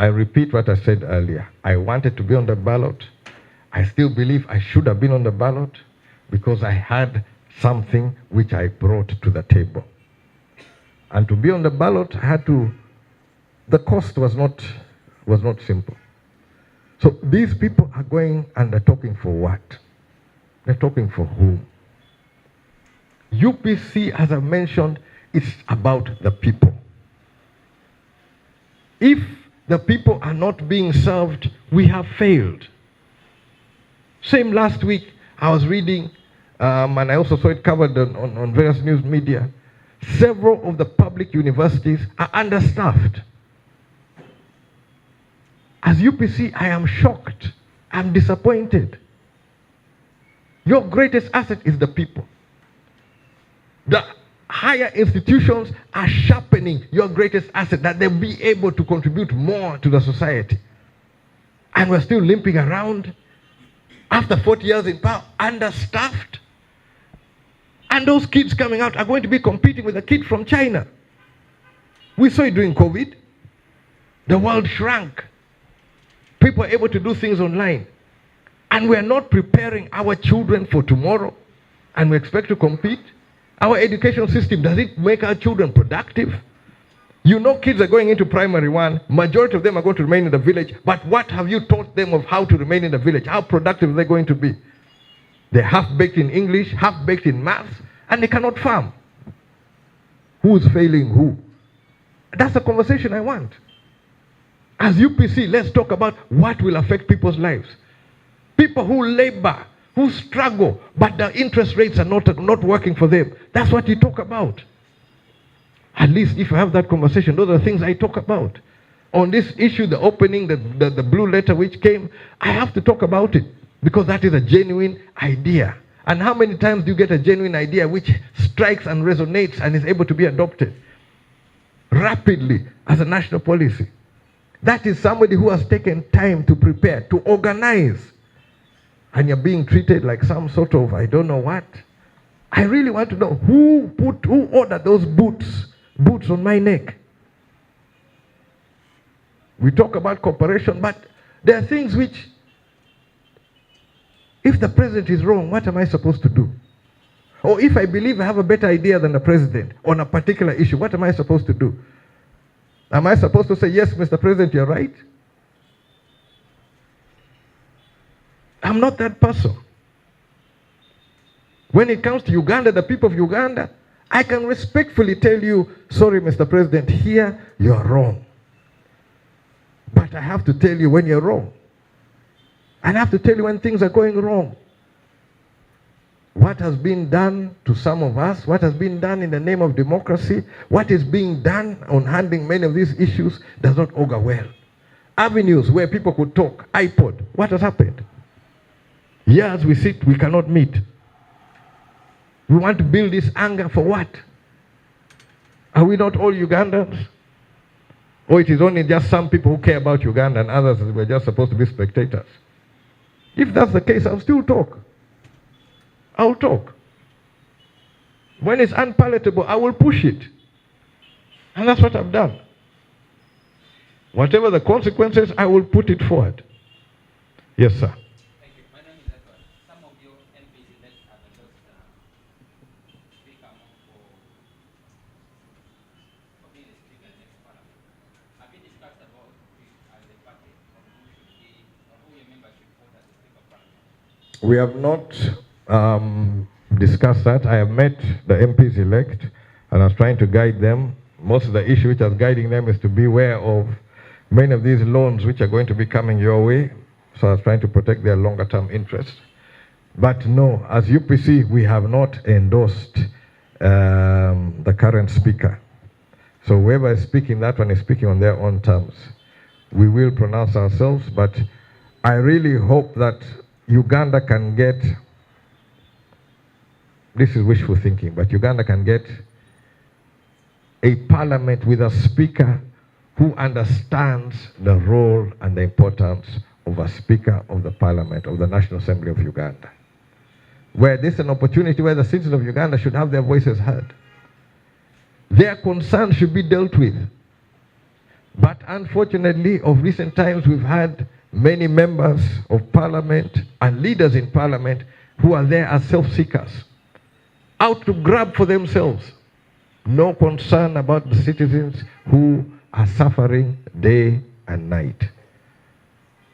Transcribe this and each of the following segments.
I repeat what I said earlier. I wanted to be on the ballot. I still believe I should have been on the ballot because I had something which I brought to the table. And to be on the ballot, I had to, the cost was not simple. So these people are going and they're talking for what? They're talking for whom? UPC, as I mentioned, is about the people. If the people are not being served, we have failed. Same last week, I was reading, and I also saw it covered on various news media, several of the public universities are understaffed. As UPC, I am shocked. I'm disappointed. Your greatest asset is the people. The higher institutions are sharpening your greatest asset, that they'll be able to contribute more to the society. And we're still limping around after 40 years in power, understaffed. And those kids coming out are going to be competing with a kid from China. We saw it during COVID. The world shrank. People are able to do things online. And we're not preparing our children for tomorrow. And we expect to compete. Our education system, does it make our children productive? You know, kids are going into primary one. Majority of them are going to remain in the village. But what have you taught them of how to remain in the village? How productive are they going to be? They're half-baked in English, half-baked in maths, and they cannot farm. Who's failing who? That's the conversation I want. As UPC, let's talk about what will affect people's lives. People who labor, who struggle, but the interest rates are not working for them. That's what you talk about. At least if you have that conversation, those are the things I talk about. On this issue, the opening, the blue letter which came, I have to talk about it because that is a genuine idea. And how many times do you get a genuine idea which strikes and resonates and is able to be adopted rapidly as a national policy? That is somebody who has taken time to prepare, to organize. And you're being treated like some sort of, I don't know what. I really want to know who ordered those boots on my neck. We talk about cooperation, but there are things which, if the president is wrong, what am I supposed to do? Or if I believe I have a better idea than the president on a particular issue, what am I supposed to do? Am I supposed to say, yes, Mr. President, you're right? I'm not that person. When it comes to Uganda, the people of Uganda, I can respectfully tell you, sorry, Mr. President, here you're wrong. But I have to tell you when you're wrong. And I have to tell you when things are going wrong. What has been done to some of us, what has been done in the name of democracy, what is being done on handling many of these issues does not augur well. Avenues where people could talk, iPod, what has happened? Years we sit, we cannot meet. We want to build this anger for what? Are we not all Ugandans? Or it is only just some people who care about Uganda and others we're just supposed to be spectators? If that's the case, I'll still talk. I'll talk. When it's unpalatable, I will push it. And that's what I've done. Whatever the consequences, I will put it forward. Yes, sir. Thank you. My name is Edward. Some of your MPs elect have endorsed Speaker for being a speaker in the next parliament. Have you discussed about it as a party of who should be, or who your members should vote as a speaker of parliament? We have not discussed that. I have met the MPs elect and I was trying to guide them. Most of the issue which I was guiding them is to beware of many of these loans which are going to be coming your way. So I was trying to protect their longer term interests. But no, as UPC, we have not endorsed the current speaker. So whoever is speaking, that one is speaking on their own terms. We will pronounce ourselves, but I really hope that Uganda can get, this is wishful thinking, but Uganda can get a parliament with a speaker who understands the role and the importance of a speaker of the parliament, of the National Assembly of Uganda. Where this is an opportunity where the citizens of Uganda should have their voices heard. Their concerns should be dealt with. But unfortunately, of recent times, we've had many members of parliament and leaders in parliament who are there as self-seekers, out to grab for themselves. No concern about the citizens who are suffering day and night.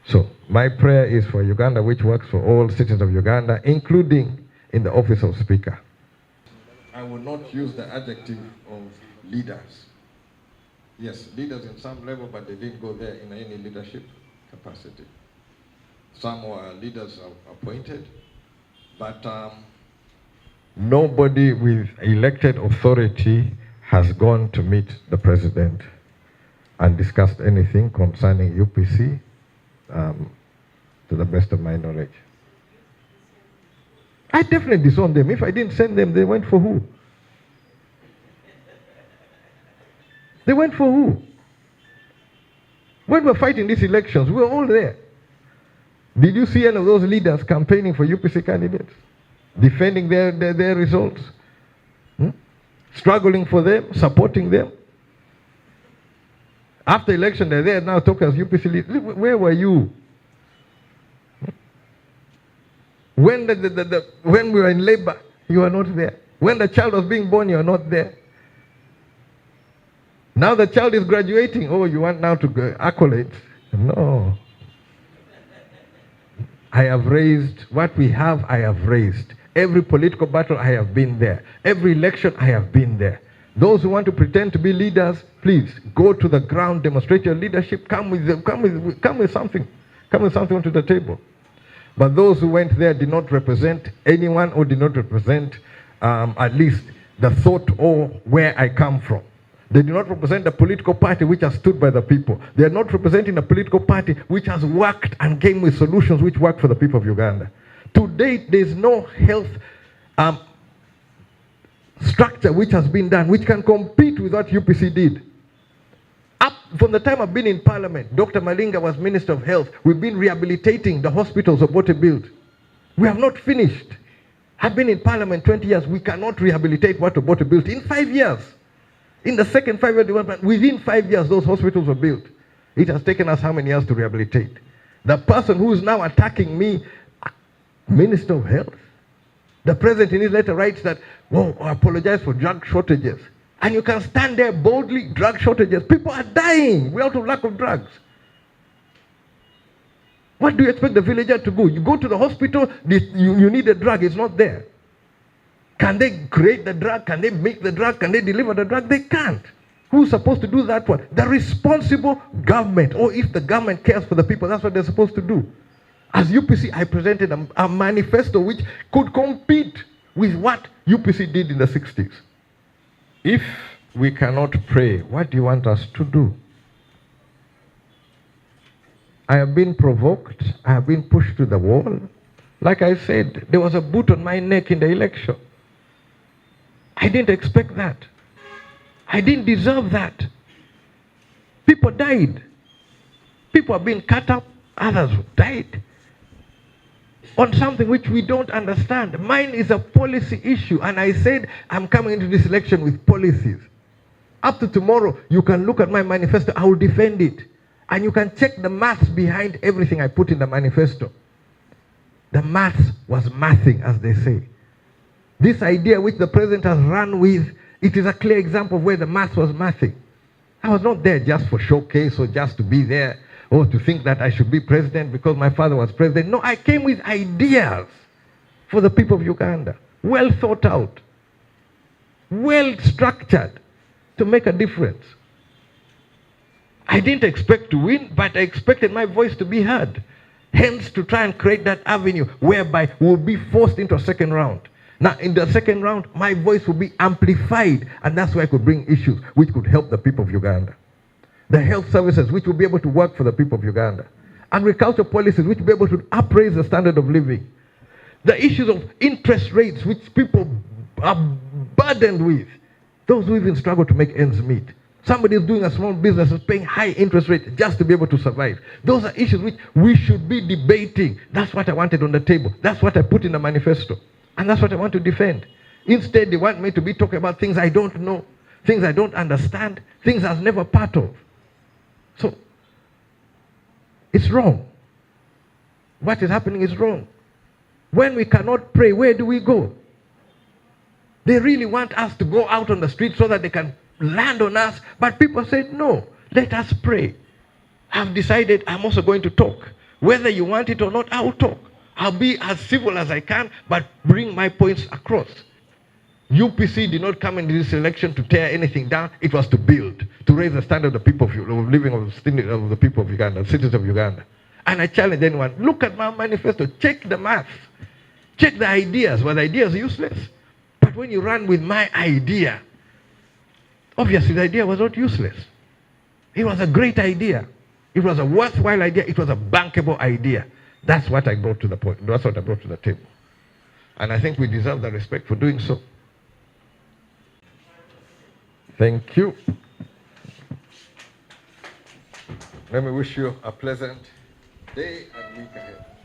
So my prayer is for Uganda, which works for all citizens of Uganda, including in the office of Speaker. I will not use the adjective of leaders. Yes, leaders in some level, but they didn't go there in any leadership capacity. Some were leaders appointed, but nobody with elected authority has gone to meet the president and discussed anything concerning UPC, to the best of my knowledge. I definitely disowned them. If I didn't send them, they went for who? They went for who? When we were fighting these elections, we were all there. Did you see any of those leaders campaigning for UPC candidates? Defending their results? Struggling for them? Supporting them? After election, they're there now talking as UPC leaders. Where were you? When when we were in labor, you were not there. When the child was being born, you were not there. Now the child is graduating. Oh, you want now to go accolades? No. I have raised what we have. I have raised every political battle. I have been there. Every election, I have been there. Those who want to pretend to be leaders, please go to the ground, demonstrate your leadership. Come with something. Come with something onto the table. But those who went there did not represent anyone, or did not represent at least the thought or where I come from. They do not represent the political party which has stood by the people. They are not representing a political party which has worked and came with solutions which work for the people of Uganda. To date, there is no health structure which has been done which can compete with what UPC did. Up from the time I've been in Parliament, Dr. Malinga was Minister of Health. We've been rehabilitating the hospitals Obote built. We have not finished. I've been in Parliament 20 years. We cannot rehabilitate what Obote built in 5 years. In the second 5-year development, within 5 years, those hospitals were built. It has taken us how many years to rehabilitate? The person who is now attacking me, Minister of Health, the President in his letter writes that, "Whoa, I apologize for drug shortages." And you can stand there boldly, drug shortages. People are dying. We're out of lack of drugs. What do you expect the villager to do? You go to the hospital, you need a drug, it's not there. Can they create the drug? Can they make the drug? Can they deliver the drug? They can't. Who's supposed to do that one? The responsible government. Or if the government cares for the people, that's what they're supposed to do. As UPC, I presented a manifesto which could compete with what UPC did in the 60s. If we cannot pray, what do you want us to do? I have been provoked. I have been pushed to the wall. Like I said, there was a boot on my neck in the election. I didn't expect that. I didn't deserve that. People died. People have been cut up. Others died. On something which we don't understand. Mine is a policy issue. And I said, I'm coming into this election with policies. Up to tomorrow, you can look at my manifesto. I will defend it. And you can check the maths behind everything I put in the manifesto. The maths was mathing, as they say. This idea which the president has run with, it is a clear example of where the maths was mathing. I was not there just for showcase or just to be there or to think that I should be president because my father was president. No, I came with ideas for the people of Uganda. Well thought out. Well structured to make a difference. I didn't expect to win, but I expected my voice to be heard. Hence, to try and create that avenue whereby we'll be forced into a second round. Now, in the second round, my voice will be amplified, and that's where I could bring issues which could help the people of Uganda. The health services which will be able to work for the people of Uganda. Agricultural policies which will be able to upraise the standard of living. The issues of interest rates which people are burdened with. Those who even struggle to make ends meet. Somebody is doing a small business is paying high interest rates just to be able to survive. Those are issues which we should be debating. That's what I wanted on the table. That's what I put in the manifesto. And that's what I want to defend. Instead, they want me to be talking about things I don't know, things I don't understand, things I was never part of. So, it's wrong. What is happening is wrong. When we cannot pray, where do we go? They really want us to go out on the street so that they can land on us. But people said, no, let us pray. I've decided I'm also going to talk. Whether you want it or not, I'll talk. I'll be as civil as I can, but bring my points across. UPC did not come into this election to tear anything down. It was to build, to raise the standard of the people of living of the people of Uganda, citizens of Uganda. And I challenge anyone, look at my manifesto, check the math, check the ideas. Were the ideas useless? But when you run with my idea, obviously the idea was not useless. It was a great idea. It was a worthwhile idea. It was a bankable idea. That's what I brought to the point. That's what I brought to the table. And I think we deserve the respect for doing so. Thank you. Let me wish you a pleasant day and week ahead.